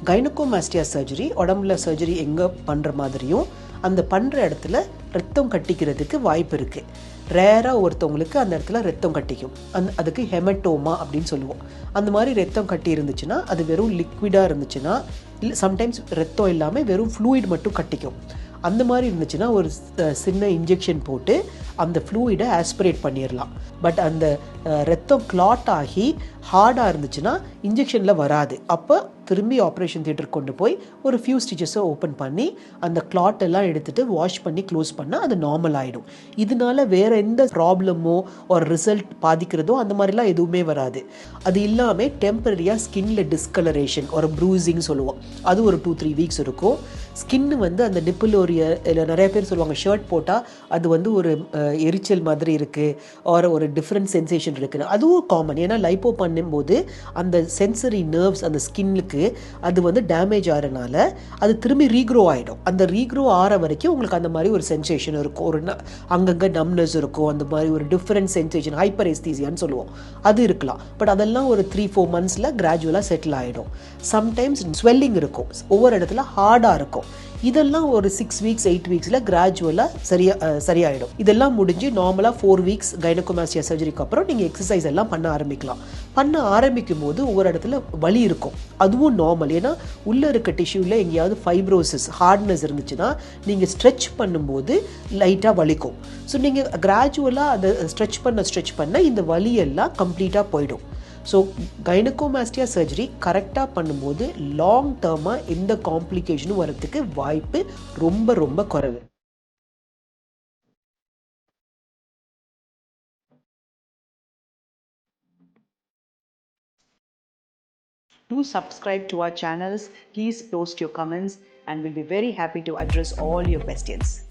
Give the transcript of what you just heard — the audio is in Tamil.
கைனகோமாஸ்டியா சர்ஜரி உடம்புல சர்ஜரி எங்கே பண்ணுற மாதிரியும் அந்த பண்ணுற இடத்துல ரத்தம் கட்டிக்கிறதுக்கு வாய்ப்பு இருக்குது. ரேராக ஒருத்தவங்களுக்கு அந்த இடத்துல ரத்தம் கட்டிக்கும். அதுக்கு ஹெமட்டோமா அப்படின்னு சொல்லுவோம். அந்த மாதிரி ரத்தம் கட்டி இருந்துச்சுன்னா அது வெறும் லிக்விடாக இருந்துச்சுன்னா, இல்லை சம்டைம்ஸ் ரத்தம் இல்லாமல் வெறும் ஃப்ளூயிட் மட்டும் கட்டிக்கும். அந்த மாதிரி இருந்துச்சுன்னா ஒரு சின்ன இன்ஜெக்ஷன் போட்டு அந்த ஃப்ளூயிடை ஆஸ்பிரேட் பண்ணிடலாம். பட் அந்த ரத்தம் கிளாட் ஆகி ஹார்டாக இருந்துச்சுன்னா இன்ஜெக்ஷனில் வராது. அப்போ திரும்பி ஆப்ரேஷன் தியேட்டருக்கு கொண்டு போய் ஒரு ஃபியூ ஸ்டிச்சஸை ஓப்பன் பண்ணி அந்த கிளாட் எல்லாம் எடுத்துகிட்டு வாஷ் பண்ணி க்ளோஸ் பண்ணால் அது நார்மல் ஆகிடும். இதனால வேறு எந்த ப்ராப்ளமோ ஒரு ரிசல்ட் பாதிக்கிறதோ அந்த மாதிரிலாம் எதுவுமே வராது. அது இல்லாமல் டெம்பரரியாக ஸ்கின்ல டிஸ்கலரேஷன் ஒரு ப்ரூசிங் சொல்லுவோம், அது ஒரு 2-3 வீக்ஸ் இருக்கும். ஸ்கின்னு வந்து அந்த நிப்பிலோரிய இல்லை நிறைய பேர் சொல்லுவாங்க ஷர்ட் போட்டால் அது வந்து ஒரு எரிச்சல் மாதிரி இருக்குது ஒரு டிஃப்ரெண்ட் சென்சேஷன் இருக்குன்னு. அதுவும் காமன். ஏன்னா லைப்போ பண்ணும்போது அந்த சென்சரி நர்வ்ஸ் அந்த ஸ்கின்னுக்கு அது வந்து டேமேஜ் ஆகிறனால அது திரும்பி ரீக்ரோ ஆகிடும். அந்த ரீக்ரோ ஆகிற வரைக்கும் உங்களுக்கு அந்த மாதிரி ஒரு சென்சேஷன் இருக்கும், ஒரு அங்கங்கே நம்னஸ் இருக்கும், அந்த மாதிரி ஒரு டிஃப்ரெண்ட் சென்சேஷன், ஹைப்பர் எஸ்தீசியான்னு சொல்லுவோம், அது இருக்கலாம். பட் அதெல்லாம் ஒரு 3-4 மந்த்ஸில் கிராஜுவலாக செட்டில் ஆகிடும். சம்டைம்ஸ் ஸ்வெல்லிங் இருக்கும், ஒவ்வொரு இடத்துல ஹார்டாக இருக்கும். இதெல்லாம் ஒரு 6 வீக்ஸ் 8 வீக்ஸில் கிராஜுவலாக சரியாயிடும். இதெல்லாம் முடிஞ்சு நார்மலாக 4 வீக்ஸ் கைனகோமாஸ்டியா சர்ஜரிக்கு அப்புறம் நீங்கள் எக்ஸசைஸ் எல்லாம் பண்ண ஆரம்பிக்கலாம். பண்ண ஆரம்பிக்கும் போது ஒவ்வொரு இடத்துல வலி இருக்கும், அதுவும் நார்மல். ஏன்னா உள்ளே இருக்க டிஷ்யூவில் எங்கேயாவது ஃபைப்ரோசிஸ் ஹார்ட்னஸ் இருந்துச்சுன்னா நீங்கள் ஸ்ட்ரெச் பண்ணும்போது லைட்டாக வலிக்கும். ஸோ நீங்கள் கிராஜுவலாக அதை ஸ்ட்ரெச் பண்ண இந்த வலியெல்லாம் கம்ப்ளீட்டாக போயிடும். ஸோ கைனகோமாஸ்டியா சர்ஜரி கரெக்டாக பண்ணும்போது லாங் டேர்மாக எந்த காம்ப்ளிகேஷனும் வரத்துக்கு வாய்ப்பு ரொம்ப ரொம்ப குறைவு. Do subscribe to our channels. Please post your comments and we'll be very happy to address all your questions.